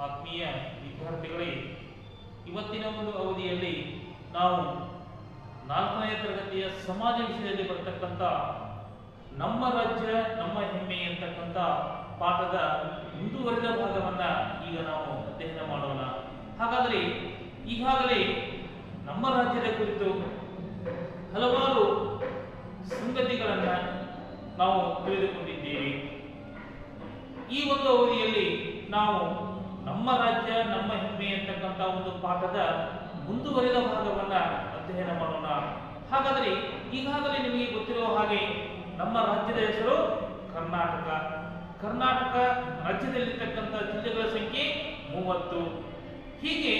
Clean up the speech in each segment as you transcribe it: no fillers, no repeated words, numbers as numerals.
ಆತ್ಮೀಯ ವಿದ್ಯಾರ್ಥಿಗಳೇ, ಇವತ್ತಿನ ಒಂದು ಅವಧಿಯಲ್ಲಿ ನಾವು 4ನೇ ತರಗತಿಯ ಸಮಾಜ ವಿಷಯದಲ್ಲಿ ಬರತಕ್ಕಂಥ ನಮ್ಮ ರಾಜ್ಯ ನಮ್ಮ ಹೆಮ್ಮೆ ಅಂತಕ್ಕಂಥ ಪಾಠದ ಮುಂದುವರಿದ ಭಾಗವನ್ನ ಈಗ ನಾವು ಅಧ್ಯಯನ ಮಾಡೋಣ. ಹಾಗಾದರೆ ಈಗಾಗಲೇ ನಮ್ಮ ರಾಜ್ಯದ ಕುರಿತು ಹಲವಾರು ಸಂಗತಿಗಳನ್ನು ನಾವು ತಿಳಿದುಕೊಂಡಿದ್ದೇವೆ. ಈ ಒಂದು ಅವಧಿಯಲ್ಲಿ ನಾವು ನಮ್ಮ ರಾಜ್ಯ ನಮ್ಮ ಹೆಮ್ಮೆ ಅಂತಕ್ಕಂಥ ಒಂದು ಪಾಠದ ಮುಂದುವರಿದ ಭಾಗವನ್ನ ಅಧ್ಯಯನ ಮಾಡೋಣ. ಹಾಗಾದರೆ ಈಗಾಗಲೇ ನಿಮಗೆ ಗೊತ್ತಿರುವ ಹಾಗೆ ನಮ್ಮ ರಾಜ್ಯದ ಹೆಸರು ಕರ್ನಾಟಕ. ಕರ್ನಾಟಕ ರಾಜ್ಯದಲ್ಲಿರ್ತಕ್ಕಂಥ ಜಿಲ್ಲೆಗಳ ಸಂಖ್ಯೆ 30. ಹೀಗೆ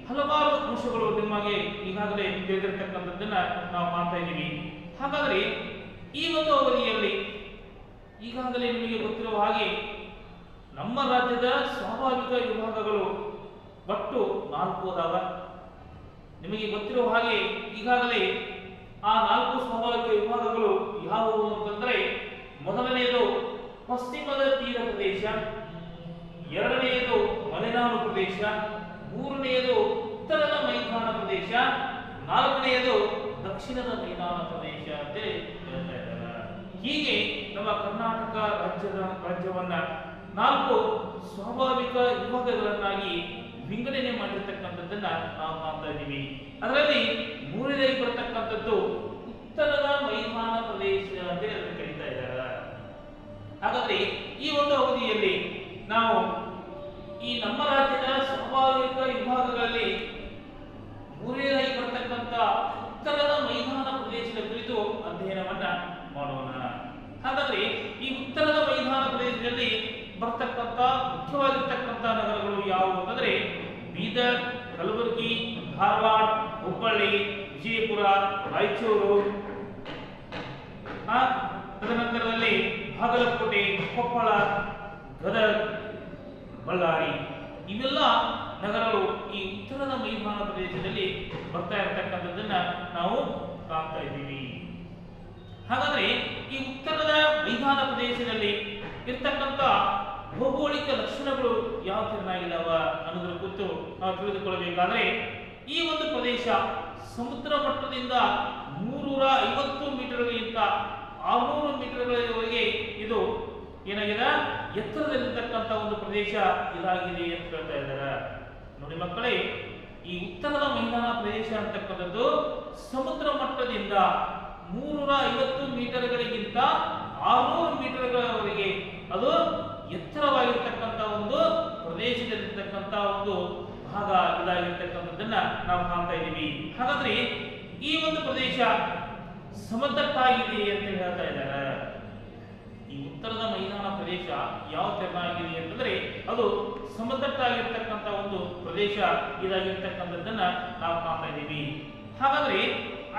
ಹಲವಾರು ಅಂಶಗಳು ನಿಮಗೆ ಈಗಾಗಲೇ ತಿಳಿದಿರತಕ್ಕಂಥದ್ದನ್ನ ನಾವು ಮಾಡ್ತಾ ಇದ್ದೀವಿ. ಹಾಗಾದರೆ ಈ ಒಂದು ಅವಧಿಯಲ್ಲಿ ಈಗಾಗಲೇ ನಿಮಗೆ ಗೊತ್ತಿರುವ ಹಾಗೆ ನಮ್ಮ ರಾಜ್ಯದ ಸ್ವಾಭಾವಿಕ ವಿಭಾಗಗಳು ಒಟ್ಟು 4 ಅದಾವ. ನಿಮಗೆ ಗೊತ್ತಿರುವ ಹಾಗೆ ಈಗಾಗಲೇ ಆ 4 ಸ್ವಾಭಾವಿಕ ವಿಭಾಗಗಳು ಯಾವುವು ಅಂತಂದ್ರೆ, ಮೊದಲನೆಯದು ಪಶ್ಚಿಮದ ತೀರ ಪ್ರದೇಶ, ಎರಡನೆಯದು ಮಲೆನಾಡು ಪ್ರದೇಶ, ಮೂರನೆಯದು ಉತ್ತರದ ಮೈದಾನ ಪ್ರದೇಶ, ನಾಲ್ಕನೆಯದು ದಕ್ಷಿಣದ ಮೈದಾನ ಪ್ರದೇಶ ಅಂತ ಹೇಳ್ತಾ ಇದ್ದಾರೆ. ಹೀಗೆ ನಮ್ಮ ಕರ್ನಾಟಕ ರಾಜ್ಯವನ್ನ 4 ಸ್ವಾಭಾವಿಕ ವಿಭಾಗಗಳನ್ನಾಗಿ ವಿಂಗಡಣೆ ಮಾಡಿರ್ತಕ್ಕಂಥದ್ದನ್ನ ನಾವು ಕಾಣ್ತಾ ಇದ್ದೀವಿ. ಅದರಲ್ಲಿ ಮೂರನೇದಾಗಿ ಬರತಕ್ಕಂಥದ್ದು ಉತ್ತರದ ಮೈದಾನ ಪ್ರದೇಶ ಅಂತ ಅದನ್ನು ಕರೀತಾ ಇದ್ದಾರೆ. ಹಾಗಾದ್ರೆ ಈ ಒಂದು ಅವಧಿಯಲ್ಲಿ ನಾವು ಈ ನಮ್ಮ ರಾಜ್ಯದ ಸ್ವಾಭಾವಿಕ ವಿಭಾಗಗಳಲ್ಲಿ ಮೂರನೇದಾಗಿ ಬರತಕ್ಕಂಥ ಉತ್ತರದ ಮೈದಾನ ಪ್ರದೇಶದ ಕುರಿತು ಅಧ್ಯಯನವನ್ನ ಮಾಡೋಣ. ಹಾಗಾದ್ರೆ ಈ ಉತ್ತರದ ಮೈದಾನ ಪ್ರದೇಶದಲ್ಲಿ ಬರ್ತಕ್ಕಂಥ ಮುಖ್ಯವಾಗಿರ್ತಕ್ಕಂಥ ನಗರಗಳು ಯಾವುವು ಅಂತಂದ್ರೆ ಬೀದರ್, ಕಲಬುರಗಿ, ಧಾರವಾಡ, ಹುಬ್ಬಳ್ಳಿ, ವಿಜಯಪುರ, ರಾಯಚೂರು, ತದನಂತರದಲ್ಲಿ ಬಾಗಲಕೋಟೆ, ಕೊಪ್ಪಳ, ಗದಗ, ಬಳ್ಳಾರಿ. ಇವೆಲ್ಲ ನಗರಗಳು ಈ ಉತ್ತರದ ಮೈದಾನ ಪ್ರದೇಶದಲ್ಲಿ ಬರ್ತಾ ಇರತಕ್ಕಂಥದ್ದನ್ನ ನಾವು ಕಾಣ್ತಾ ಇದ್ದೀವಿ. ಹಾಗಾದ್ರೆ ಈ ಉತ್ತರದ ಮೈದಾನ ಪ್ರದೇಶದಲ್ಲಿ ಇರ್ತಕ್ಕಂಥ ಭೌಗೋಳಿಕ ಲಕ್ಷಣಗಳು ಯಾವ ತೆರನಾಗಿದ್ದಾವ ಅನ್ನೋದ್ರ ಕುರಿತು ನಾವು ತಿಳಿದುಕೊಳ್ಳಬೇಕಾದ್ರೆ, ಈ ಒಂದು ಪ್ರದೇಶ ಸಮುದ್ರ ಮಟ್ಟದಿಂದ 350 ಮೀಟರ್ಗಳಿಗಿಂತ 600 ಮೀಟರ್ಗಳವರೆಗೆ ಇದು ಏನಾಗಿದೆ, ಎತ್ತರದಲ್ಲಿರ್ತಕ್ಕಂಥ ಒಂದು ಪ್ರದೇಶ ಇದಾಗಿದೆ ಅಂತ ಹೇಳ್ತಾ ಇದ್ದಾರೆ. ನೋಡಿ ಮಕ್ಕಳೇ, ಈ ಉತ್ತರದ ಮೈದಾನ ಪ್ರದೇಶ ಅಂತಕ್ಕಂಥದ್ದು ಸಮುದ್ರ ಮಟ್ಟದಿಂದ 350 ಮೀಟರ್ಗಳಿಗಿಂತ 600 ಮೀಟರ್ಗಳವರೆಗೆ ಅದು ಎತ್ತರವಾಗಿರ್ತಕ್ಕಂಥ ಒಂದು ಪ್ರದೇಶದಲ್ಲಿರ್ತಕ್ಕಂಥ ಒಂದು ಭಾಗ ಇದಾಗಿರ್ತಕ್ಕಂಥದ್ದನ್ನ ನಾವು ಕಾಣ್ತಾ ಇದ್ದೀವಿ. ಹಾಗಾದ್ರೆ ಈ ಒಂದು ಪ್ರದೇಶ ಸಮತಟ್ಟಾಗಿದೆ ಅಂತ ಹೇಳ್ತಾ ಇದ್ದಾರೆ. ಈ ಉತ್ತರದ ಮೈದಾನ ಪ್ರದೇಶ ಯಾವ ತೆರನಾಗಿದೆ ಅಂತಂದ್ರೆ ಅದು ಸಮತಟ್ಟಾಗಿರ್ತಕ್ಕಂಥ ಒಂದು ಪ್ರದೇಶ ಇದಾಗಿರ್ತಕ್ಕಂಥದ್ದನ್ನ ನಾವು ಕಾಣ್ತಾ ಇದ್ದೀವಿ. ಹಾಗಾದ್ರೆ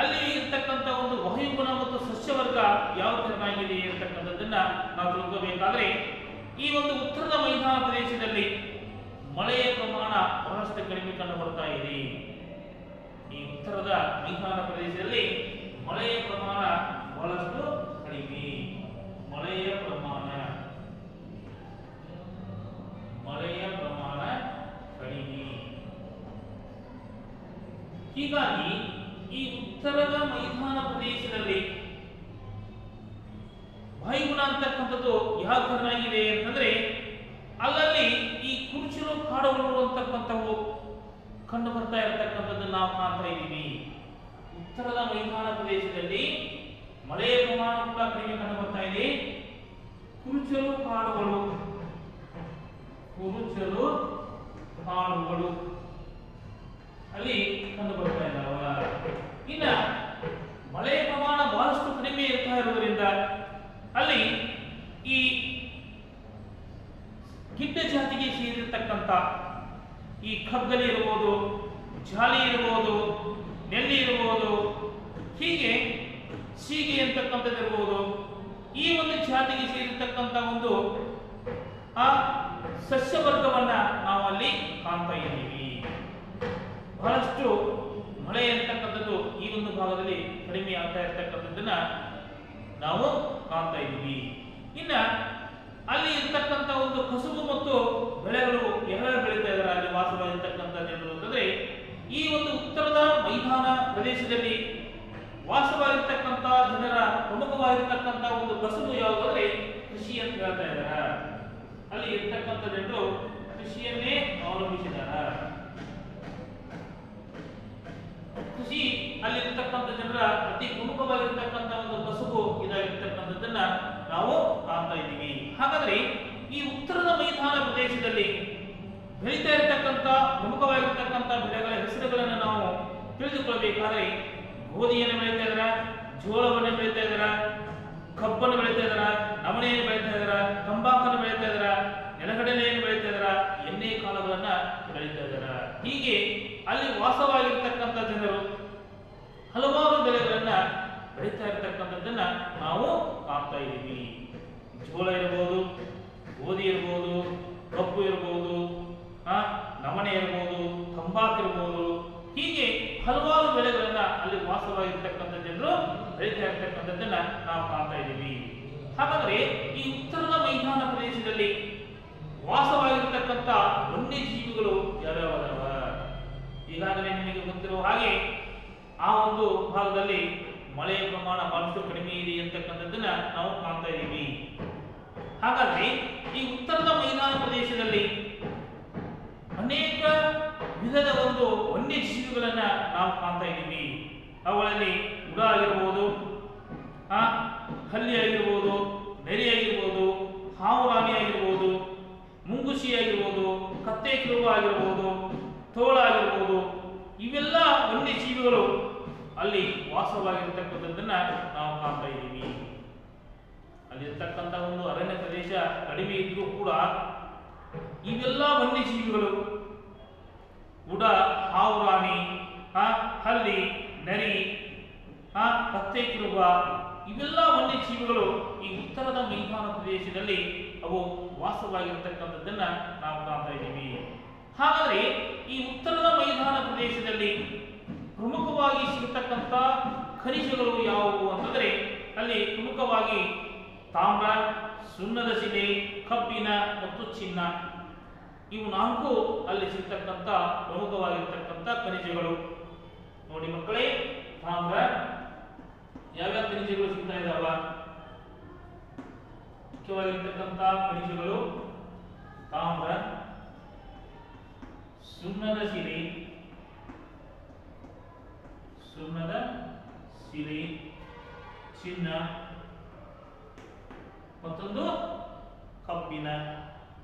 ಅಲ್ಲಿ ಇರ್ತಕ್ಕಂಥ ಒಂದು ವಾಯುಗುಣ ಮತ್ತು ಸಸ್ಯವರ್ಗ ಯಾವ ತೆರನಾಗಿದೆ ಅಂತಕ್ಕಂಥದ್ದನ್ನ ನಾವು ತಿಳ್ಕೋಬೇಕಾದ್ರೆ, ಈ ಒಂದು ಉತ್ತರದ ಮೈದಾನ ಪ್ರದೇಶದಲ್ಲಿ ಮಳೆಯ ಪ್ರಮಾಣ ಬಹಳಷ್ಟು ಕಡಿಮೆ ಕಂಡು ಬರ್ತಾ ಇದೆ. ಈ ಉತ್ತರದ ಮೈದಾನ ಪ್ರದೇಶದಲ್ಲಿ ಮಳೆಯ ಪ್ರಮಾಣ ಬಹಳಷ್ಟು ಕಡಿಮೆ. ಮಳೆಯ ಪ್ರಮಾಣ ಕಡಿಮೆ. ಹೀಗಾಗಿ ಈ ಉತ್ತರದ ಮೈದಾನ ಪ್ರದೇಶದಲ್ಲಿ ವಾಯುಗುಣ ಅಂತಕ್ಕಂಥದ್ದು ಯಾವ ತರನಾಗಿದೆ ಅಂತಂದ್ರೆ, ಅಲ್ಲಲ್ಲಿ ಈ ಕುರುಚಲು ಕಾಡುಗಳು ಅಂತಕ್ಕಂಥವು ಕಂಡು ಬರ್ತಾ ಇರತಕ್ಕಂಥದ್ದನ್ನು ನಾವು ಕಾಣ್ತಾ ಇದ್ದೀವಿ. ಉತ್ತರದ ಮೈದಾನ ಪ್ರದೇಶದಲ್ಲಿ ಮಳೆಯ ಪ್ರಮಾಣ ಕೂಡ ಕಡಿಮೆ ಕಂಡು ಬರ್ತಾ ಇದೆ. ಕುರುಚಲು ಕಾಡುಗಳು ಅಲ್ಲಿ ಕಂಡು ಬರ್ತಾ ಇದ್ದಾವ. ಇನ್ನ ಮಳೆಯ ಪ್ರಮಾಣ ಬಹಳಷ್ಟು ಕಡಿಮೆ ಇರ್ತಾ ಇರೋದ್ರಿಂದ ಅಲ್ಲಿ ಈ ಗಿಡ್ಡ ಜಾತಿಗೆ ಸೇರಿರ್ತಕ್ಕಂಥ ಈ ಕಗ್ಗಲಿ ಇರಬಹುದು, ಜಾಲಿ ಇರಬಹುದು, ನೆಲ್ಲಿ ಇರಬಹುದು, ಹೀಗೆ ಸೀಗೆ ಅಂತಕ್ಕಂಥದ್ದು ಇರಬಹುದು. ಈ ಒಂದು ಜಾತಿಗೆ ಸೇರಿರ್ತಕ್ಕಂಥ ಒಂದು ಆ ಸಸ್ಯವರ್ಗವನ್ನ ನಾವು ಅಲ್ಲಿ ಕಾಣ್ತಾ ಇದ್ದೀವಿ. ಬಹಳಷ್ಟು ಮಳೆ ಅಂತಕ್ಕಂಥದ್ದು ಈ ಒಂದು ಭಾಗದಲ್ಲಿ ಕಡಿಮೆ ಆಗ್ತಾ ಇರ್ತಕ್ಕಂಥದ್ದನ್ನ ನಾವು ಕಾಣ್ತಾ ಇದ್ದೀವಿ. ಇನ್ನ ಅಲ್ಲಿ ಇರ್ತಕ್ಕಂಥ ಒಂದು ಕಸುಬು ಮತ್ತು ಬೆಳೆಗಳು ಎರಡು ಬೆಳೆ ಪ್ರದೇಶದಲ್ಲಿ ವಾಸವಾಗಿರ್ತಕ್ಕಂಥ ಜನರ ಪ್ರಮುಖವಾಗಿರ್ತಕ್ಕಂಥ ಒಂದು ಕಸುಬು ಯಾವುದಂದ್ರೆ ಕೃಷಿ ಅಂತ ಹೇಳ್ತಾ ಇದ್ದಾರೆ. ಅಲ್ಲಿ ಇರ್ತಕ್ಕಂಥ ಜನರು ಕೃಷಿಯನ್ನೇ ಅವಲಂಬಿಸಿದ್ದಾರೆ. ಕೃಷಿ ಅಲ್ಲಿರ್ತಕ್ಕಂಥ ಜನರ ಅತಿ ಪ್ರಮುಖವಾಗಿರ್ತಕ್ಕಂಥ ಒಂದು ಕಸುಬು ಇದಾಗಿರ್ತಕ್ಕಂಥದ್ದನ್ನ ನಾವು ಕಾಣ್ತಾ ಇದ್ದೀವಿ. ಹಾಗಾದ್ರೆ ಈ ಉತ್ತರದ ಮೈದಾನ ಪ್ರದೇಶದಲ್ಲಿ ಬೆಳೀತಾ ಇರತಕ್ಕಂಥ ಪ್ರಮುಖವಾಗಿರ್ತಕ್ಕಂಥ ಬೆಳೆಗಳ ಹೆಸರುಗಳನ್ನು ನಾವು ತಿಳಿದುಕೊಳ್ಳಬೇಕಾದ್ರೆ ಗೋಧಿಯನ್ನು ಬೆಳೀತಾ ಇದಾರ, ಜೋಳವನ್ನು ಬೆಳೀತಾ ಇದಾರ, ಕಬ್ಬನ್ನು ಬೆಳೀತಾ ಇದಾರ, ನವಣೆಯನ್ನು ಬೆಳೀತಾ ಇದಾರ, ತಂಬಾಕನ್ನು ಬೆಳೀತಾ ಇದಾರ, ನೆಲಗಡಲೆಯನ್ನು ಬೆಳೀತಾ ಇದಾರ, ಎಣ್ಣೆ ಕಾಳುಗಳನ್ನ ಬೆಳೀತಾ ಇದಾರ. ಹೀಗೆ ಅಲ್ಲಿ ವಾಸವಾಗಿರ್ತಕ್ಕಂಥ ಜನರು ಹಲವಾರು ಬೆಳೆಗಳನ್ನ ಬೆಳೀತಾ ಇರತಕ್ಕಂಥದ್ದನ್ನ ನಾವು ಕಾಣ್ತಾ ಇದ್ದೀವಿ. ಜೋಳ ಇರಬಹುದು, ಗೋಧಿ ಇರಬಹುದು, ಕಬ್ಬು ಇರಬಹುದು, ನವಣೆ ಇರಬಹುದು, ತಂಬಾಕು ಇರಬಹುದು, ಹೀಗೆ ಹಲವಾರು ಬೆಳೆಗಳನ್ನ ಅಲ್ಲಿ ವಾಸವಾಗಿರ್ತಕ್ಕಂಥ ಜನರು ಬೆಳೀತಾ ಇರ್ತಕ್ಕಂಥದ್ದನ್ನ ನಾವು ಕಾಣ್ತಾ ಇದ್ದೀವಿ. ಹಾಗಾದ್ರೆ ಈ ಉತ್ತರದ ಮೈದಾನ ಪ್ರದೇಶದಲ್ಲಿ ವಾಸವಾಗಿರ್ತಕ್ಕಂಥ ವನ್ಯಜೀವಿಗಳು ಯಾವ್ಯಾವ? ಈಗಾಗಲೇ ನಿಮಗೆ ಗೊತ್ತಿರುವ ಹಾಗೆ ಆ ಒಂದು ಭಾಗದಲ್ಲಿ ಮಳೆಯ ಪ್ರಮಾಣ ಬಹಳಷ್ಟು ಕಡಿಮೆ ಇದೆ ಅಂತಕ್ಕಂಥದ್ದನ್ನ ನಾವು ಕಾಣ್ತಾ ಇದ್ದೀವಿ. ಹಾಗಾದ್ರೆ ಈ ಉತ್ತರದ ಮೈದಾನ ಪ್ರದೇಶದಲ್ಲಿ ಅನೇಕ ವಿಧದ ಒಂದು ವನ್ಯಜೀವಿಗಳನ್ನ ನಾವು ಕಾಣ್ತಾ ಇದ್ದೀವಿ. ಅವುಗಳಲ್ಲಿ ಉಡ ಆಗಿರ್ಬೋದು, ಹಲ್ಲಿ ಆಗಿರ್ಬೋದು, ನೆರೆ ಆಗಿರ್ಬೋದು, ಹಾವುರಾಣಿ ಆಗಿರ್ಬೋದು, ಮುಂಗುಸಿ ಆಗಿರ್ಬೋದು, ಕತ್ತೆ ಕಿರುಬ ಆಗಿರ್ಬೋದು, ತೋಳ ಆಗಿರ್ಬೋದು, ಇವೆಲ್ಲ ವನ್ಯಜೀವಿಗಳು ಅಲ್ಲಿ ವಾಸವಾಗಿರ್ತಕ್ಕಂಥದ್ದನ್ನ ನಾವು ಕಾಣ್ತಾ ಇದ್ದೀವಿ. ಅಲ್ಲಿರ್ತಕ್ಕಂಥ ಒಂದು ಅರಣ್ಯ ಪ್ರದೇಶ ಕಡಿಮೆ ಇದ್ರೂ ಕೂಡ ಇವೆಲ್ಲ ವನ್ಯಜೀವಿಗಳು ಉಡ, ಹಾವುರಾಣಿ, ಹಲ್ಲಿ, ನರಿ, ಕತ್ತೆ ಕಿರುಬ, ಇವೆಲ್ಲ ವನ್ಯಜೀವಿಗಳು ಈ ಉತ್ತರದ ಮೈದಾನ ಪ್ರದೇಶದಲ್ಲಿ ಅವು ವಾಸವಾಗಿರ್ತಕ್ಕಂಥದ್ದನ್ನ ನಾವು ಕಾಣ್ತಾ ಇದ್ದೀವಿ. ಹಾಗಾದ್ರೆ ಈ ಉತ್ತರದ ಮೈದಾನ ಪ್ರದೇಶದಲ್ಲಿ ಪ್ರಮುಖವಾಗಿ ಸಿಗತಕ್ಕಂಥ ಖನಿಜಗಳು ಯಾವುವು ಅಂತಂದ್ರೆ ಅಲ್ಲಿ ಪ್ರಮುಖವಾಗಿ ತಾಮ್ರ, ಸುಣ್ಣದ ಶಿಲೆ, ಕಬ್ಬಿಣ ಮತ್ತು ಚಿನ್ನ, ಇವು ನಾಲ್ಕು ಅಲ್ಲಿ ಸಿಗ್ತಕ್ಕಂಥ ಪ್ರಮುಖವಾಗಿರ್ತಕ್ಕಂಥ ಖನಿಜಗಳು. ನೋಡಿ ಮಕ್ಕಳೇ, ತಾಮ್ರ ಯಾವ್ಯಾವ ಖನಿಜಗಳು ಸಿಗ್ತಾ ಇದಾವ? ಮುಖ್ಯವಾಗಿರ್ತಕ್ಕಂಥ ಖನಿಜಗಳು ತಾಮ್ರ, ಸುಣ್ಣದ ಶಿಲೆ, ಚಿನ್ನ, ಮತ್ತೊಂದು ಕಬ್ಬಿಣ.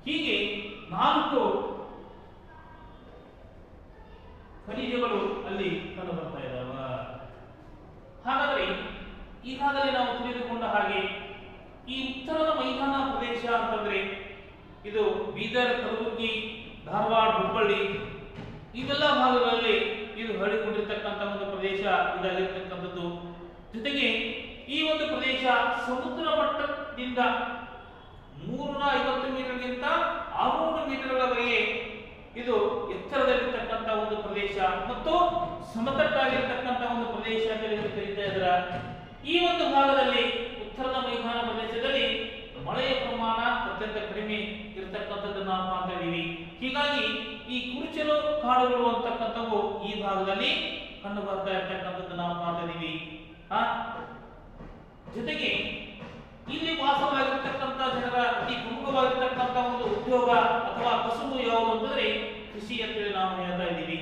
ಹೀಗೆ ನಾಲ್ಕು ಖನಿಜಗಳು ಅಲ್ಲಿ ಕಂಡು ಬರ್ತಾ ಇದ್ದಾವ. ಹಾಗಾದ್ರೆ ಈಗಾಗಲೇ ನಾವು ತಿಳಿದುಕೊಂಡ ಹಾಗೆ ಈ ಉತ್ತರದ ಮೈದಾನ ಪ್ರದೇಶ ಅಂತಂದ್ರೆ ಇದು ಬೀದರ್, ಕಲಬುರಗಿ, ಧಾರವಾಡ, ಹುಬ್ಬಳ್ಳಿ ಇವೆಲ್ಲ ಭಾಗಗಳಲ್ಲಿ ಇದು ಹರಡಿಕೊಂಡಿರ್ತಕ್ಕಂಥ ಒಂದು ಪ್ರದೇಶ ಇದಾಗಿರ್ತಕ್ಕಂಥದ್ದು. ಜೊತೆಗೆ ಈ ಒಂದು ಪ್ರದೇಶ ಸಮುದ್ರ ಮಟ್ಟದಿಂದ 350 ಮೀಟರ್ಗಿಂತ 600 ಮೀಟರ್ಗಳವರೆಗೆ ಇದು ಎತ್ತರದಲ್ಲಿರ್ತಕ್ಕಂಥ ಒಂದು ಪ್ರದೇಶ ಮತ್ತು ಸಮತಟ್ಟಾಗಿರ್ತಕ್ಕಂಥ ಒಂದು ಪ್ರದೇಶ ಅಂತ ಕರೀತಾ ಇದ್ದಾರೆ. ಈ ಒಂದು ಭಾಗದಲ್ಲಿ ಉತ್ತರದ ಮೈದಾನ ಪ್ರದೇಶದಲ್ಲಿ ಮಳೆಯ ಪ್ರಮಾಣ ಅತ್ಯಂತ ಕಡಿಮೆ ಇರತಕ್ಕಂಥದ್ದನ್ನು ನಾವು ಕಾಣ್ತಾ ಇದ್ದೀವಿ. ಹೀಗಾಗಿ ಈ ಕುರುಚಲು ಕಾಡುಗಳು ಅಂತಕ್ಕಂಥವು ಈ ಭಾಗದಲ್ಲಿ ಕಂಡು ಬರ್ತಾ ಇರತಕ್ಕಂಥದ್ದು ನಾವು ಕಾಣ್ತಾ ಇದ್ದೀವಿ. ಜೊತೆಗೆ ಇಲ್ಲಿ ವಾಸವಾಗಿರ್ತಕ್ಕಂಥ ಜನರ ಅತಿ ಪ್ರಮುಖವಾಗಿರ್ತಕ್ಕಂಥ ಒಂದು ಉದ್ಯೋಗ ಅಥವಾ ಕಸುಬು ಯಾವುದು ಅಂತಂದ್ರೆ ಕೃಷಿ ಅಂತೇಳಿ ನಾವು ಹೇಳ್ತಾ ಇದ್ದೀವಿ.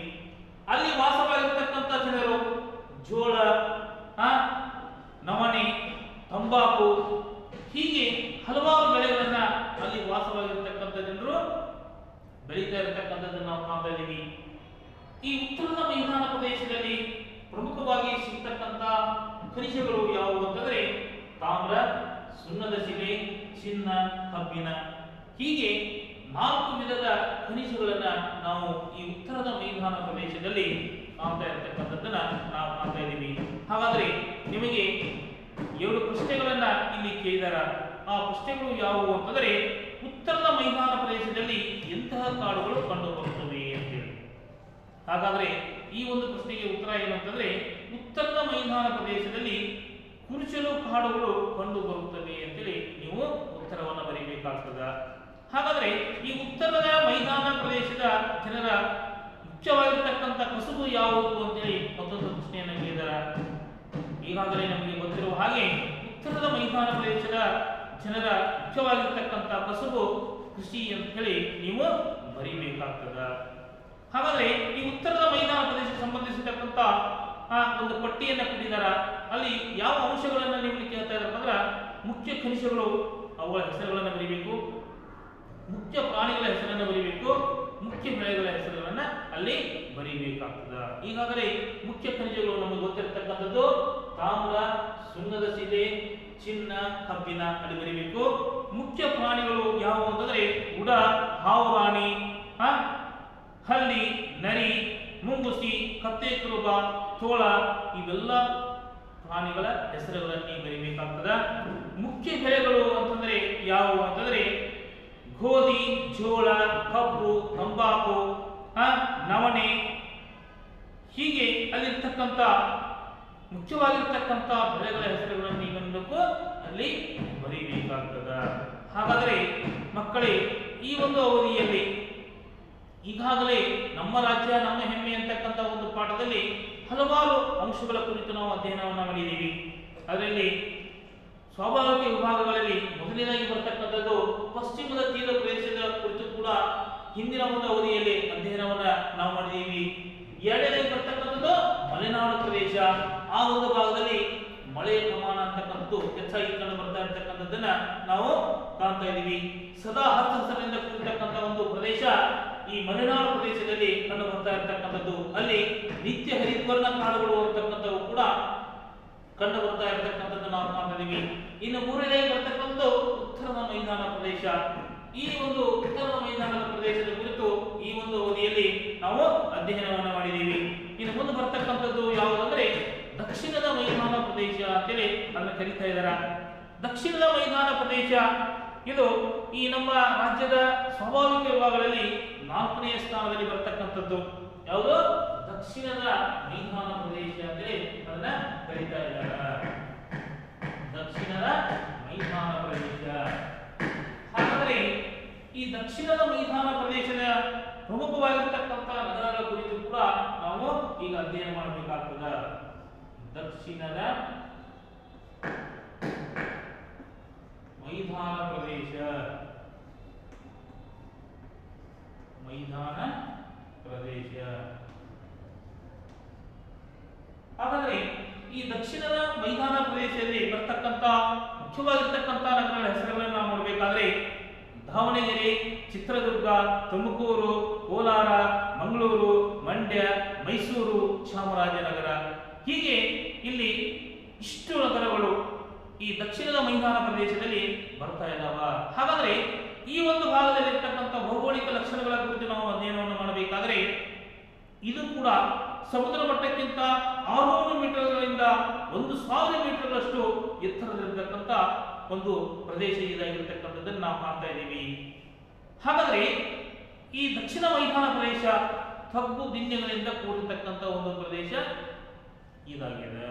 ಅಲ್ಲಿ ವಾಸವಾಗಿರ್ತಕ್ಕಂಥ ಜನರು ಜೋಳ, ನವಣೆ, ತಂಬಾಕು ಹೀಗೆ ಹಲವಾರು ಬೆಳೆಗಳನ್ನ ಅಲ್ಲಿ ವಾಸವಾಗಿರ್ತಕ್ಕಂಥ ಜನರು ಬೆಳೀತಾ ಇರತಕ್ಕಂಥದ್ದನ್ನು ನಾವು ಕಾಣ್ತಾ ಇದ್ದೀವಿ. ಈ ಉತ್ತರದ ಮೈದಾನ ಪ್ರದೇಶದಲ್ಲಿ ಪ್ರಮುಖವಾಗಿ ಸಿಗ್ತಕ್ಕಂಥ ಖನಿಜಗಳು ಯಾವುವು ಅಂತಂದ್ರೆ ತಾಮ್ರ, ಸುಣ್ಣದ ಶಿಲೆ, ಚಿನ್ನ, ಕಬ್ಬಿಣ, ಹೀಗೆ 4 ವಿಧದ ಖನಿಜಗಳನ್ನ ನಾವು ಈ ಉತ್ತರದ ಮೈದಾನ ಪ್ರದೇಶದಲ್ಲಿ ಕಾಣ್ತಾ ಇರತಕ್ಕಂಥದ್ದನ್ನ ನಾವು ಕಾಣ್ತಾ ಇದ್ದೀವಿ. ಹಾಗಾದ್ರೆ ನಿಮಗೆ 7 ಪ್ರಶ್ನೆಗಳನ್ನ ಇಲ್ಲಿ ಕೇಳಿದಾರ. ಆ ಪ್ರಶ್ನೆಗಳು ಯಾವುವು ಅಂತಂದ್ರೆ ಉತ್ತರದ ಮೈದಾನ ಪ್ರದೇಶದಲ್ಲಿ ಎಂತಹ ಕಾಡುಗಳು ಕಂಡು ಬರುತ್ತವೆ ಅಂತೇಳಿ. ಹಾಗಾದ್ರೆ ಈ ಒಂದು ಪ್ರಶ್ನೆಗೆ ಉತ್ತರ ಏನು ಅಂತಂದ್ರೆ ಉತ್ತರದ ಮೈದಾನ ಪ್ರದೇಶದಲ್ಲಿ ಕುರುಚಲು ಕಾಡುಗಳು ಕಂಡು ಬರುತ್ತವೆ ಅಂತೇಳಿ ನೀವು ಉತ್ತರವನ್ನು ಬರೀಬೇಕಾಗ್ತದ. ಹಾಗಾದ್ರೆ ಈ ಉತ್ತರದ ಮೈದಾನ ಪ್ರದೇಶದ ಜನರ ಮುಖ್ಯವಾಗಿರ್ತಕ್ಕಂಥ ಕಸುಬು ಯಾವುದು ಅಂತೇಳಿ ಮತ್ತೊಂದು ಪ್ರಶ್ನೆಯನ್ನು ಕೇಳಿದ. ಈಗಾಗಲೇ ನಮಗೆ ಗೊತ್ತಿರುವ ಹಾಗೆ ಉತ್ತರದ ಮೈದಾನ ಪ್ರದೇಶದ ಜನರ ಮುಖ್ಯವಾಗಿರ್ತಕ್ಕಂಥ ಕಸುಬು ಕೃಷಿ ಅಂತ ಹೇಳಿ ನೀವು ಬರೀಬೇಕಾಗ್ತದ. ಹಾಗಾದ್ರೆ ಈ ಉತ್ತರದ ಮೈದಾನ ಪ್ರದೇಶಕ್ಕೆ ಸಂಬಂಧಿಸಿರ್ತಕ್ಕಂಥ ಒಂದು ಪಟ್ಟಿಯನ್ನು ಕೊಟ್ಟಿದ್ದಾರ. ಅಲ್ಲಿ ಯಾವ ಅಂಶಗಳನ್ನು ನೀವು ಕೇಳ್ತಾ ಇದ್ದಾರೆ ಅಂದ್ರೆ ಮುಖ್ಯ ಖನಿಜಗಳು ಅವುಗಳ ಹೆಸರುಗಳನ್ನು ಬರೀಬೇಕು, ಮುಖ್ಯ ಪ್ರಾಣಿಗಳ ಹೆಸರನ್ನು ಬರೀಬೇಕು, ಮುಖ್ಯ ಬೆಳೆಗಳ ಹೆಸರುಗಳನ್ನ ಅಲ್ಲಿ ಬರೀಬೇಕಾಗ್ತದ. ಈಗಾಗಲೇ ಮುಖ್ಯ ಖನಿಜಗಳು ನಮಗೆ ಗೊತ್ತಿರತಕ್ಕಂಥದ್ದು ತಾಮ್ರ, ಸುಣ್ಣದ ಶಿಲೆ, ಚಿನ್ನ, ಕಬ್ಬಿಣ ಅಲ್ಲಿ ಬರೀಬೇಕು. ಮುಖ್ಯ ಪ್ರಾಣಿಗಳು ಯಾವುವು ಅಂತಂದ್ರೆ ಉಡ, ಹಾವುರಾಣಿ, ಹಲ್ಲಿ, ನರಿ, ಮುಂಗುಸಿ, ಕತ್ತೆ ಕುರುಬ, ತೋಳ ಇವೆಲ್ಲ ಪ್ರಾಣಿಗಳ ಹೆಸರುಗಳನ್ನು ಬರೀಬೇಕಾಗ್ತದ. ಮುಖ್ಯ ಬೆಳೆಗಳು ಅಂತಂದ್ರೆ ಯಾವುವು ಅಂತಂದ್ರೆ ಗೋಧಿ, ಜೋಳ, ಕಬ್ಬು, ತಂಬಾಕು, ನವಣೆ ಹೀಗೆ ಅಲ್ಲಿರ್ತಕ್ಕಂಥ ಮುಖ್ಯವಾಗಿರ್ತಕ್ಕಂಥ ಬೆಳೆಗಳ ಹೆಸರುಗಳನ್ನು ನೀಡಬೇಕು ಅಲ್ಲಿ ಬರೀಬೇಕಾಗ್ತದ. ಹಾಗಾದರೆ ಮಕ್ಕಳೇ ಈ ಒಂದು ಅವಧಿಯಲ್ಲಿ ಈಗಾಗಲೇ ನಮ್ಮ ರಾಜ್ಯ ನಮ್ಮ ಹೆಮ್ಮೆ ಅಂತಕ್ಕಂಥ ಒಂದು ಪಾಠದಲ್ಲಿ ಹಲವಾರು ಅಂಶಗಳ ಕುರಿತು ನಾವು ಅಧ್ಯಯನವನ್ನು ಮಾಡಿದ್ದೀವಿ. ಅದರಲ್ಲಿ ಸ್ವಾಭಾವಿಕ ವಿಭಾಗಗಳಲ್ಲಿ ಮೊದಲನೇದಾಗಿ ಬರ್ತಕ್ಕಂಥದ್ದು ಪಶ್ಚಿಮದ ತೀರ ಪ್ರದೇಶದ ಕುರಿತು ಕೂಡ ಹಿಂದಿನ ಒಂದು ಅವಧಿಯಲ್ಲಿ ಅಧ್ಯಯನವನ್ನ ನಾವು ಮಾಡಿದ್ದೀವಿ. ಎರಡನೇದಾಗಿ ಬರ್ತಕ್ಕಂಥದ್ದು ಮಲೆನಾಡು ಪ್ರದೇಶ. ಆ ಒಂದು ಭಾಗದಲ್ಲಿ ಮಳೆಯ ಪ್ರಮಾಣ ಅಂತಕ್ಕಂಥದ್ದು ಹೆಚ್ಚಾಗಿ ಕಂಡು ಬರ್ತಾ ಇರತಕ್ಕಂಥದ್ದನ್ನ ನಾವು ಕಾಣ್ತಾ ಇದ್ದೀವಿ. ಸದಾ ಹಚ್ಚಹಸಿರಿನಿಂದ ಕೂಡಿರ್ತಕ್ಕಂಥ ಒಂದು ಪ್ರದೇಶ ಈ ಮಲೆನಾಡು ಪ್ರದೇಶದಲ್ಲಿ ಕಂಡು ಬರ್ತಾ ಇರತಕ್ಕಂಥದ್ದು. ಅಲ್ಲಿ ನಿತ್ಯ ಹರಿದ್ವರ್ಣ ಕಾಡುಗಳು ಅಂತಕ್ಕಂಥವು ಕೂಡ ಕಂಡು ಬರ್ತಾ ಇರತಕ್ಕಂಥದ್ದು ನಾವು ಕಾಣ್ತಾ ಇದ್ದೀವಿ. ಇನ್ನು ಮೂರನೇದಾಗಿ ಬರ್ತಕ್ಕಂಥದ್ದು ಉತ್ತರದ ಮೈದಾನ ಪ್ರದೇಶ. ಈ ಒಂದು ಉತ್ತರದ ಮೈದಾನದ ಪ್ರದೇಶದ ಕುರಿತು ಈ ಒಂದು ಅವಧಿಯಲ್ಲಿ ನಾವು ಅಧ್ಯಯನವನ್ನು ಮಾಡಿದ್ದೀವಿ. ಇನ್ನು ಮುಂದೆ ಬರ್ತಕ್ಕಂಥದ್ದು ಯಾವುದಂದ್ರೆ ದಕ್ಷಿಣದ ಮೈದಾನ ಪ್ರದೇಶ ಅಂತೇಳಿ ಅದನ್ನು ಕರೀತಾ ಇದ್ದಾರೆ. ದಕ್ಷಿಣದ ಮೈದಾನ ಪ್ರದೇಶ ಇದು ಈ ನಮ್ಮ ರಾಜ್ಯದ ಸ್ವಾಭಾವಿಕ ವಿಭಾಗಗಳಲ್ಲಿ 4ನೇ ಸ್ಥಾನದಲ್ಲಿ ಬರ್ತಕ್ಕಂಥದ್ದು. ಯಾವುದು? ದಕ್ಷಿಣದ ಮೈದಾನ ಪ್ರದೇಶ ಅಂತೇಳಿ ಅದನ್ನ ಕರೀತಾ ಇದ್ದಾರೆ. ದಕ್ಷಿಣದ ಮೈದಾನ ಪ್ರದೇಶ. ಹಾಗಾದರೆ ಈ ದಕ್ಷಿಣದ ಮೈದಾನ ಪ್ರದೇಶದ ಪ್ರಮುಖವಾಗಿರ್ತಕ್ಕಂಥ ನಗರಗಳ ಕುರಿತು ಕೂಡ ನಾವು ಈಗ ಅಧ್ಯಯನ ಮಾಡಬೇಕಾಗ್ತದ. ದಕ್ಷಿಣದ ಮೈದಾನ ಪ್ರದೇಶ. ಮೈದಾನ ಪ್ರದೇಶ. ಹಾಗಾದ್ರೆ ಈ ದಕ್ಷಿಣದ ಮೈದಾನ ಪ್ರದೇಶದಲ್ಲಿ ಬರ್ತಕ್ಕಂಥ ಮುಖ್ಯವಾಗಿರ್ತಕ್ಕಂಥ ನಗರಗಳ ಹೆಸರುಗಳನ್ನು ನಾವು ನೋಡಬೇಕಾದ್ರೆ ದಾವಣಗೆರೆ, ಚಿತ್ರದುರ್ಗ, ತುಮಕೂರು, ಕೋಲಾರ, ಮಂಗಳೂರು, ಮಂಡ್ಯ, ಮೈಸೂರು, ಚಾಮರಾಜನಗರ ಹೀಗೆ ಇಲ್ಲಿ ಇಷ್ಟು ನಗರಗಳು ಈ ದಕ್ಷಿಣದ ಮೈದಾನ ಪ್ರದೇಶದಲ್ಲಿ ಬರ್ತಾ ಇದ್ದಾವ. ಹಾಗಾದ್ರೆ ಈ ಒಂದು ಭಾಗದಲ್ಲಿ ಇರ್ತಕ್ಕಂಥ ಭೌಗೋಳಿಕ ಲಕ್ಷಣಗಳ ಕುರಿತು ನಾವು ಅಧ್ಯಯನವನ್ನು ಮಾಡಬೇಕಾದ್ರೆ ಇದು ಕೂಡ ಸಮುದ್ರ ಮಟ್ಟಕ್ಕಿಂತ 600 ಮೀಟರ್ಗಳಿಂದ 1000 ಮೀಟರ್ಗಳಷ್ಟು ಎತ್ತರದಲ್ಲಿರ್ತಕ್ಕಂಥ ಒಂದು ಪ್ರದೇಶ ಇದಾಗಿರ್ತಕ್ಕಂಥದ್ದನ್ನು ನಾವು ಕಾಣ್ತಾ ಇದ್ದೀವಿ. ಹಾಗಾದ್ರೆ ಈ ದಕ್ಷಿಣ ಮೈದಾನ ಪ್ರದೇಶ ತಗ್ಗು ದಿಣ್ಣೆಗಳಿಂದ ಕೂಡಿರ್ತಕ್ಕಂಥ ಒಂದು ಪ್ರದೇಶ ಇದಾಗಿದೆ.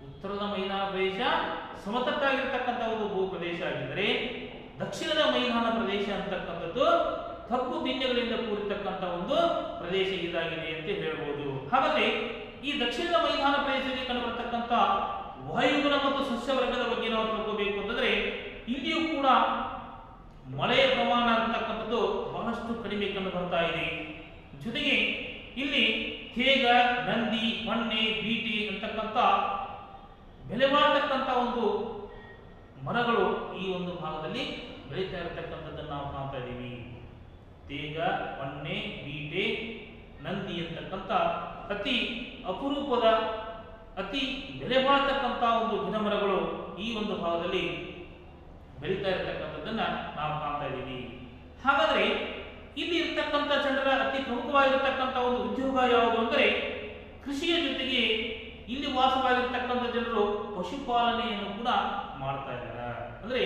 ಉತ್ತರದ ಮೈದಾನ ಪ್ರದೇಶ ಸಮತಟ್ಟಾಗಿರ್ತಕ್ಕಂಥ ಒಂದು ಭೂ ಪ್ರದೇಶ ಆಗಿದ್ದರೆ ದಕ್ಷಿಣದ ಮೈದಾನ ಪ್ರದೇಶ ಅಂತಕ್ಕಂಥದ್ದು ತಗ್ಗು ದಿಣ್ಣೆಗಳಿಂದ ಕೂಡಿರ್ತಕ್ಕಂಥ ಒಂದು ಪ್ರದೇಶ ಇದಾಗಿದೆ ಅಂತ ಹೇಳ್ಬೋದು. ಹಾಗಾದ್ರೆ ಈ ದಕ್ಷಿಣದ ಮೈದಾನ ಪ್ರದೇಶದಲ್ಲಿ ಕಂಡುಬರತಕ್ಕಂಥ ವಾಯುಗುಣ ಮತ್ತು ಸಸ್ಯವರ್ಗದ ಬಗ್ಗೆ ನಾವು ತಿಳ್ಕೋಬೇಕು ಅಂತಂದ್ರೆ ಇಲ್ಲಿಯೂ ಕೂಡ ಮಳೆಯ ಪ್ರಮಾಣ ಅಂತಕ್ಕಂಥದ್ದು ಬಹಳಷ್ಟು ಕಡಿಮೆ ಕಂಡು ಬರ್ತಾ ಇದೆ. ಜೊತೆಗೆ ಇಲ್ಲಿ ತೇಗ, ನಂದಿ, ಹೊನ್ನೆ, ಬೀಟಿ ಅಂತಕ್ಕಂಥ ಬೆಲೆ ಬಾಳತಕ್ಕಂಥ ಒಂದು ಮರಗಳು ಈ ಒಂದು ಭಾಗದಲ್ಲಿ ಬೆಳೀತಾ ಇರತಕ್ಕಂಥದ್ದನ್ನು ನಾವು ಕಾಣ್ತಾ ಇದ್ದೀವಿ. ತೇಗ, ಹೊನ್ನೆ, ಬೀಟೆ, ನಂದಿ ಅಂತಕ್ಕಂಥ ಅತಿ ಅಪರೂಪದ ಅತಿ ಬೆಲೆ ಬಾಳತಕ್ಕಂಥ ಒಂದು ಗಿಡಮರಗಳು ಈ ಒಂದು ಭಾಗದಲ್ಲಿ ಬೆಳೀತಾ ಇರತಕ್ಕಂಥದ್ದನ್ನ ನಾವು ಕಾಣ್ತಾ ಇದ್ದೀವಿ. ಹಾಗಾದ್ರೆ ಇಲ್ಲಿ ಇರ್ತಕ್ಕಂಥ ಜನರ ಅತಿ ಪ್ರಮುಖವಾಗಿರ್ತಕ್ಕಂಥ ಒಂದು ಉದ್ಯೋಗ ಯಾವುದು ಅಂದರೆ ಕೃಷಿಯ ಜೊತೆಗೆ ಇಲ್ಲಿ ವಾಸವಾಗಿರ್ತಕ್ಕಂಥ ಜನರು ಪಶುಪಾಲನೆಯನ್ನು ಕೂಡ ಮಾಡ್ತಾ ಇದ್ದಾರೆ. ಅಂದ್ರೆ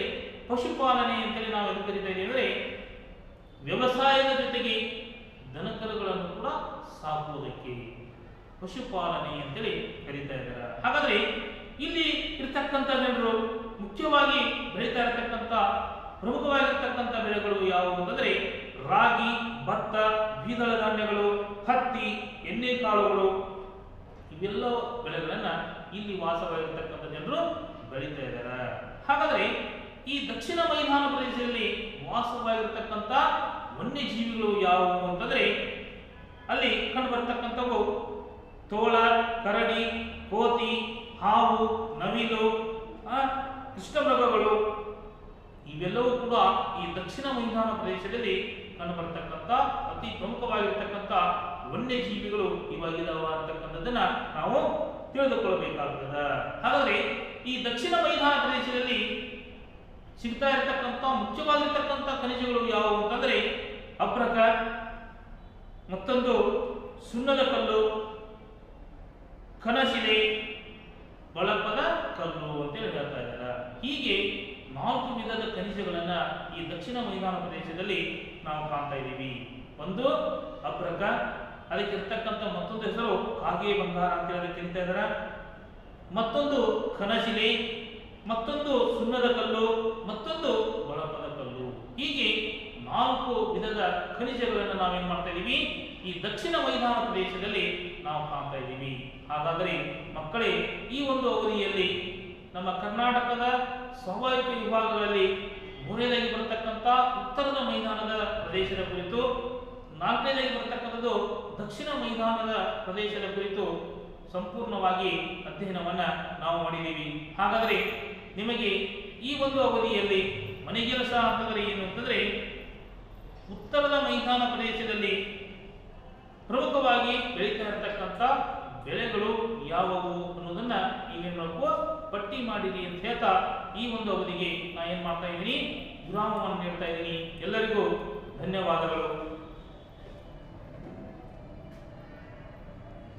ಪಶುಪಾಲನೆ ಅಂತೇಳಿ ನಾವು ಎಲ್ಲಿ ಕರೀತಾ ಇದ್ದೀವಿ ಅಂದರೆ ವ್ಯವಸಾಯದ ಜೊತೆಗೆ ದನಕರುಗಳನ್ನು ಕೂಡ ಸಾಕುವುದಕ್ಕೆ ಪಶುಪಾಲನೆ ಅಂತೇಳಿ ಕರೀತಾ ಇದ್ದಾರೆ. ಹಾಗಾದ್ರೆ ಇಲ್ಲಿ ಇರ್ತಕ್ಕಂಥ ಜನರು ಮುಖ್ಯವಾಗಿ ಬೆಳೀತಾ ಇರತಕ್ಕಂಥ ಪ್ರಮುಖವಾಗಿರ್ತಕ್ಕಂಥ ಬೆಳೆಗಳು ಯಾವುವು ಅಂತಂದ್ರೆ ರಾಗಿ, ಭತ್ತ, ದ್ವಿದಳ ಧಾನ್ಯಗಳು, ಹತ್ತಿ, ಎಣ್ಣೆಕಾಳುಗಳು ಇವೆಲ್ಲ ಬೆಳೆಗಳನ್ನ ಇಲ್ಲಿ ವಾಸವಾಗಿರ್ತಕ್ಕಂಥ ಜನರು ಬೆಳೀತಾ ಇದ್ದಾರೆ. ಹಾಗಾದ್ರೆ ಈ ದಕ್ಷಿಣ ಮೈದಾನ ಪ್ರದೇಶದಲ್ಲಿ ವಾಸವಾಗಿರ್ತಕ್ಕಂಥ ವನ್ಯಜೀವಿಗಳು ಯಾವುವು ಅಂತಂದ್ರೆ ಅಲ್ಲಿ ಕಂಡು ಬರ್ತಕ್ಕಂಥವು ತೋಳ, ಕರಡಿ, ಕೋತಿ, ಹಾವು, ನವಿಲು, ಕೃಷ್ಣಮೃಗಗಳು ಇವೆಲ್ಲವೂ ಕೂಡ ಈ ದಕ್ಷಿಣ ಮೈದಾನ ಪ್ರದೇಶದಲ್ಲಿ ಕಂಡುಬರ್ತಕ್ಕಂಥ ಅತಿ ಪ್ರಮುಖವಾಗಿರ್ತಕ್ಕಂಥ ವನ್ಯಜೀವಿಗಳು ಇವಾಗಿದಾವ ಅಂತಕ್ಕಂಥದ್ದನ್ನ ನಾವು ತಿಳಿದುಕೊಳ್ಳಬೇಕಾಗ್ತದೆ. ಹಾಗಾದ್ರೆ ಈ ದಕ್ಷಿಣ ಮೈದಾನ ಪ್ರದೇಶದಲ್ಲಿ ಸಿಗ್ತಾ ಇರತಕ್ಕಂಥ ಮುಖ್ಯವಾಗಿರ್ತಕ್ಕಂಥ ಖನಿಜಗಳು ಯಾವುವು ಅಂತಂದ್ರೆ ಅಭ್ರಕ, ಮತ್ತೊಂದು ಸುಣ್ಣದ ಕಲ್ಲು, ಕನಶಿಲೆ, ಬಳಪದ ಕಲ್ಲು ಅಂತೇಳಿ ಹೇಳ್ತಾ ಇದ್ದಾರೆ. ಹೀಗೆ 4 ವಿಧದ ಖನಿಜಗಳನ್ನ ಈ ದಕ್ಷಿಣ ಮೈದಾನ ಪ್ರದೇಶದಲ್ಲಿ ನಾವು ಕಾಣ್ತಾ ಇದ್ದೀವಿ. ಒಂದು ಅಭ್ರಕ, ಅದಕ್ಕೆ ಇರ್ತಕ್ಕಂಥ ಮತ್ತೊಂದು ಹೆಸರು ಕಾಗೆ ಬಂಗಾರ ಅಂತೇಳಿ ಅದಕ್ಕೆ ಕರೀತಾ ಇದ್ದಾರೆ. ಮತ್ತೊಂದು ಕನಶಿಲೆ, ಮತ್ತೊಂದು ಸುಣ್ಣದ ಕಲ್ಲು, ಮತ್ತೊಂದು ಬಳಪದ ಕಲ್ಲು. ಹೀಗೆ 4 ವಿಧದ ಖನಿಜಗಳನ್ನು ನಾವೇನ್ ಮಾಡ್ತಾ ಇದ್ದೀವಿ ಈ ದಕ್ಷಿಣ ಮೈದಾನ ಪ್ರದೇಶದಲ್ಲಿ ನಾವು ಕಾಣ್ತಾ ಇದ್ದೀವಿ. ಹಾಗಾದರೆ ಮಕ್ಕಳೇ, ಈ ಒಂದು ಅವಧಿಯಲ್ಲಿ ನಮ್ಮ ಕರ್ನಾಟಕದ ಸ್ವಾಭಾವಿಕ ವಿಭಾಗಗಳಲ್ಲಿ 3ನೇದಾಗಿ ಬರತಕ್ಕಂಥ ಉತ್ತರದ ಮೈದಾನದ ಪ್ರದೇಶದ ಕುರಿತು, 4ನೇದಾಗಿ ಬರತಕ್ಕಂಥದ್ದು ದಕ್ಷಿಣ ಮೈದಾನದ ಪ್ರದೇಶದ ಕುರಿತು ಸಂಪೂರ್ಣವಾಗಿ ಅಧ್ಯಯನವನ್ನ ನಾವು ಮಾಡಿದ್ದೀವಿ. ಹಾಗಾದರೆ ನಿಮಗೆ ಈ ಒಂದು ಅವಧಿಯಲ್ಲಿ ಮನೆಗೆಲಸ ಅಂತಂದ್ರೆ ಏನು ಅಂತಂದ್ರೆ ಉತ್ತರದ ಮೈದಾನ ಪ್ರದೇಶದಲ್ಲಿ ಪ್ರಮುಖವಾಗಿ ಬೆಳೀತಾ ಇರತಕ್ಕಂಥ ಬೆಳೆಗಳು ಯಾವುವು ಅನ್ನೋದನ್ನ ನೀವೇನು ಮಾಡಬೇಕು ಪಟ್ಟಿ ಮಾಡಿರಿ ಅಂತ ಹೇಳ್ತಾ ಈ ಒಂದು ಅವಧಿಗೆ ನಾ ಏನ್ ಮಾಡ್ತಾ ಇದ್ದೀನಿ ವಿರಾಮವನ್ನು ನೀಡ್ತಾ ಇದ್ದೀನಿ. ಎಲ್ಲರಿಗೂ ಧನ್ಯವಾದಗಳು.